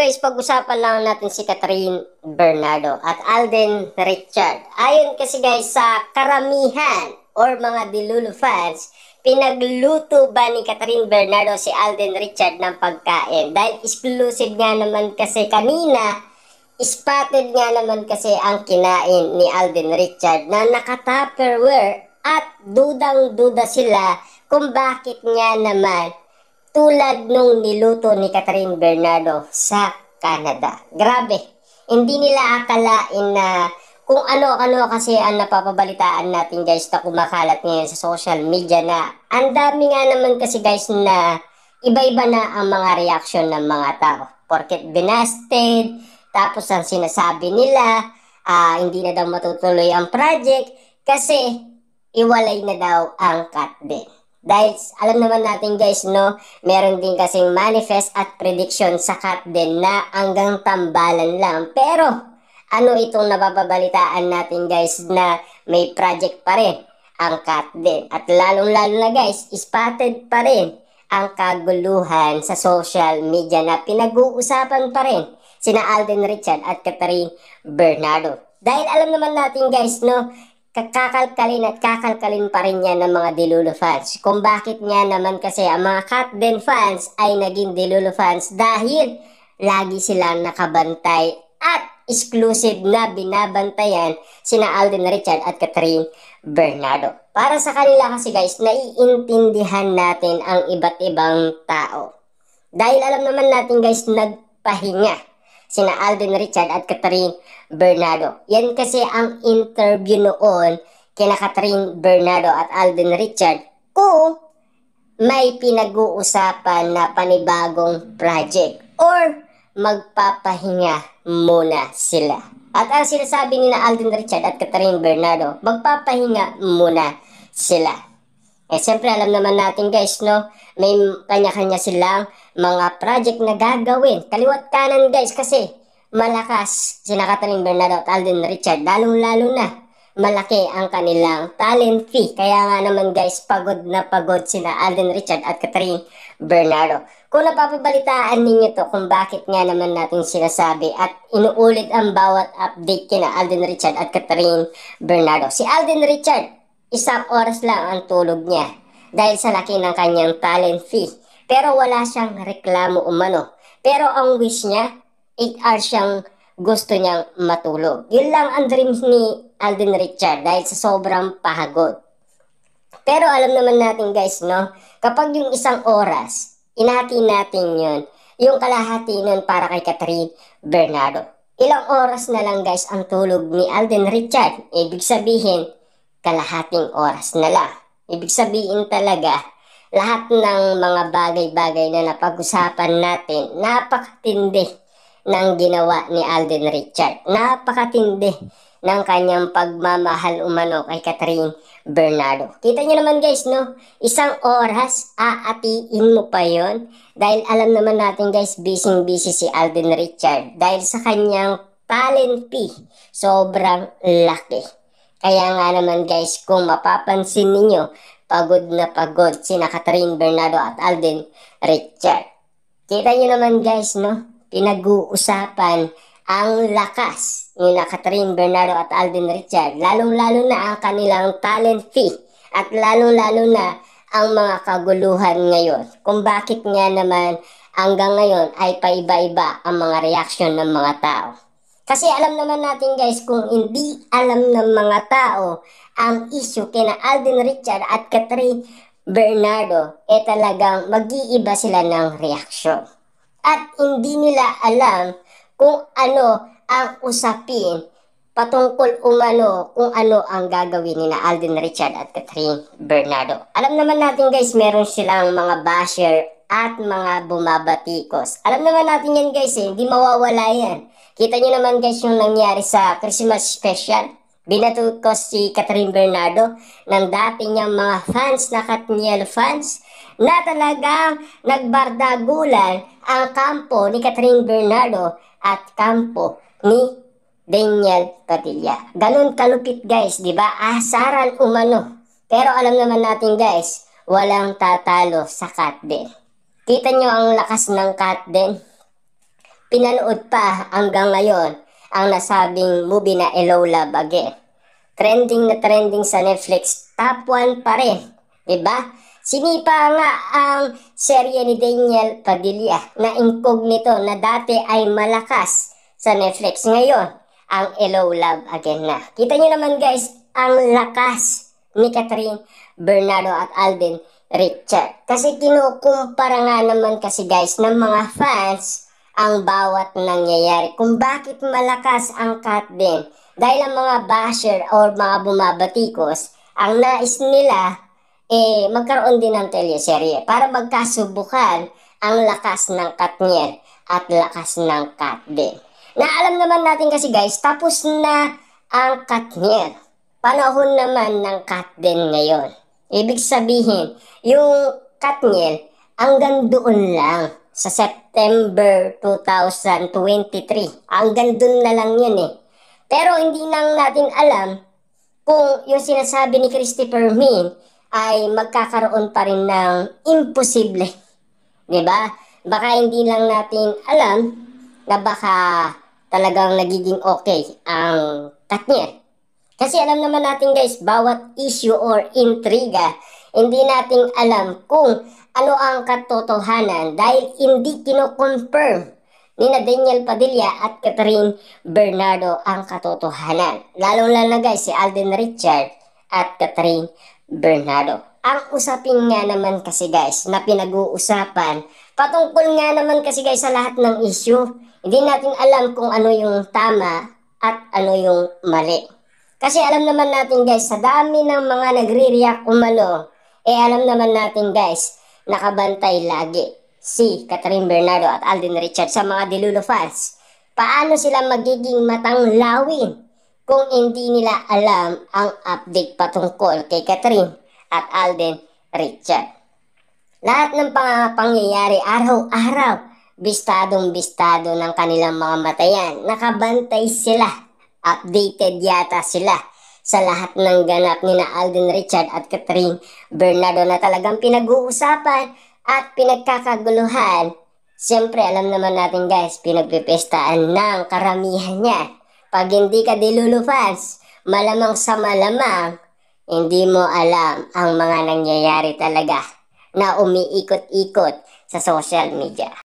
guys, pag-usapan lang natin si Catherine Bernardo at Alden Richard. Ayon kasi guys sa karamihan or mga Delulu fans, pinagluto ba ni Catherine Bernardo si Alden Richard ng pagkain? Dahil exclusive nga naman kasi kanina, spotted nga naman kasi ang kinain ni Alden Richard na naka-Tupperware at dudang-duda sila kung bakit nga naman tulad nung niluto ni Catherine Bernardo sa Canada. Grabe, hindi nila akalain na kung ano-ano kasi ang napapabalitaan natin guys na kumakalat ngayon sa social media na ang dami nga naman kasi guys na iba-iba na ang mga reaction ng mga tao. Porket binasted, tapos ang sinasabi nila, hindi na daw matutuloy ang project kasi iwalay na daw ang cut din. Dahil alam naman natin guys no, meron din kasing manifest at prediction sa cut din na hanggang tambalan lang. Pero ano itong napapabalitaan natin guys na may project pa rin ang cut din. At lalong-lalo na guys, spotted pa rin ang kaguluhan sa social media na pinag-uusapan pa rin sina Alden Richard at Catherine Bernardo. Dahil alam naman natin guys no, kakalkalin pa rin yan ng mga Delulu fans. Kung bakit nga naman kasi ang mga Catden fans ay naging Delulu fans dahil lagi silang nakabantay at exclusive na binabantayan sina Alden Richard at Catherine Bernardo. Para sa kanila kasi guys, naiintindihan natin ang iba't ibang tao. Dahil alam naman natin guys, nagpahinga sina Alden Richard at Catherine Bernardo. Yan kasi ang interview noon kina Catherine Bernardo at Alden Richard kung may pinag-uusapan na panibagong project or magpapahinga muna sila. At ang sinasabi ni na Alden Richard at Catherine Bernardo, magpapahinga muna sila. Siyempre alam naman natin guys no, may kanya-kanya silang mga project na gagawin. Kaliwat kanan guys kasi malakas sina Catherine Bernardo at Alden Richard. Lalong-lalo na malaki ang kanilang talent fee. Kaya nga naman guys, pagod na pagod sina Alden Richard at Catherine Bernardo. Kung napapabalitaan ninyo to kung bakit nga naman natin sinasabi at inuulit ang bawat update kina Alden Richard at Catherine Bernardo. Si Alden Richard, 1 oras lang ang tulog niya dahil sa laki ng kanyang talent fee. Pero wala siyang reklamo umano. Pero ang wish niya, 8 hours siyang gusto niyang matulog. Yun lang ang dreams ni Alden Richard dahil sa sobrang pagod. Pero alam naman natin guys no, kapag yung 1 oras, inati natin yun, yung kalahati nun para kay Catherine Bernardo. Ilang oras na lang guys ang tulog ni Alden Richard. Ibig sabihin, kalahating oras na lang. Ibig sabihin talaga, lahat ng mga bagay-bagay na napag-usapan natin, napakatindi ng ginawa ni Alden Richard. Napakatindi ng kanyang pagmamahal umano kay Catherine Bernardo. Kita niyo naman guys, no? 1 oras, aatiin mo pa yon. Dahil alam naman natin guys, busy-busy si Alden Richard. Dahil sa kanyang talent fee, sobrang laki. Kaya nga naman guys, kung mapapansin ninyo, pagod na pagod sina Catherine Bernardo at Alden Richard. Kita nyo naman guys, no? Pinag-uusapan ang lakas ni na Catherine Bernardo at Alden Richard. Lalong-lalo na ang kanilang talent fee. At lalong-lalo na ang mga kaguluhan ngayon. Kung bakit nga naman hanggang ngayon ay paiba-iba ang mga reaction ng mga tao. Kasi alam naman natin guys, kung hindi alam ng mga tao ang issue kina Alden Richard at Catherine Bernardo, talagang mag-iiba sila ng reaksyon. At hindi nila alam kung ano ang usapin patungkol umano kung ano ang gagawin ni na Alden Richard at Catherine Bernardo. Alam naman natin guys, meron silang mga basher at mga bumabatikos. Alam naman natin yan guys, hindi mawawala yan. Kita nyo naman guys yung nangyari sa Christmas special. Binato ko si Catherine Bernardo ng dati niyang mga fans na Katniel fans na talagang nagbardagulan ang kampo ni Catherine Bernardo at kampo ni Daniel Padilla. Ganun kalupit guys, di ba? Asaran umano. Pero alam naman natin guys, walang tatalo sa Katden. Kita nyo ang lakas ng Katden. pinanood pa hanggang ngayon ang nasabing movie na Hello Love Again. Trending na trending sa Netflix, top 1 pa rin, diba? Sinipa nga ang serye ni Daniel Padilla na incognito na dati ay malakas sa Netflix. Ngayon, ang Hello Love Again na. Kita nyo naman guys, ang lakas ni Catherine Bernardo at Alden Richard. Kasi kinukumpara nga naman kasi guys ng mga fans ang bawat nangyayari. Kung bakit malakas ang Kat din. Dahil ang mga basher or mga bumabatikos, ang nais nila magkaroon din ng teleserye para magkasubukan ang lakas ng Katniel at lakas ng Kat din. Na alam naman natin kasi guys, tapos na ang Katniel. Panahon naman ng Kat din ngayon. Ibig sabihin, yung Katniel hanggang doon lang sa September 2023. Hanggang doon na lang yun Pero hindi lang natin alam kung yung sinasabi ni Christopher Min ay magkakaroon pa rin ng imposible. Diba? Baka hindi lang natin alam na baka talagang nagiging okay ang Katniel. Kasi alam naman natin guys, bawat issue or intriga, hindi natin alam kung ano ang katotohanan dahil hindi kino-confirm ni Daniel Padilla at Catherine Bernardo ang katotohanan. Lalong-lalo na guys, si Alden Richard at Catherine Bernardo. Ang usapin nga naman kasi guys na pinag-uusapan, patungkol nga naman kasi guys sa lahat ng issue, hindi natin alam kung ano yung tama at ano yung mali. Kasi alam naman natin guys, sa dami ng mga nagre-react umano, alam naman natin guys, nakabantay lagi si Catherine Bernardo at Alden Richard sa mga Delulu fans. Paano sila magiging matanglawin kung hindi nila alam ang update patungkol kay Catherine at Alden Richard? Lahat ng pangyayari araw-araw, bistadong-bistado ng kanilang mga matayan. Nakabantay sila. Updated yata sila sa lahat ng ganap ni na Alden Richard at Catherine Bernardo na talagang pinag-uusapan at pinagkakaguluhan. Siyempre, alam naman natin guys, pinagpipestaan ng karamihan niya. Pag hindi ka Delulu fans, malamang sa malamang, hindi mo alam ang mga nangyayari talaga na umiikot-ikot sa social media.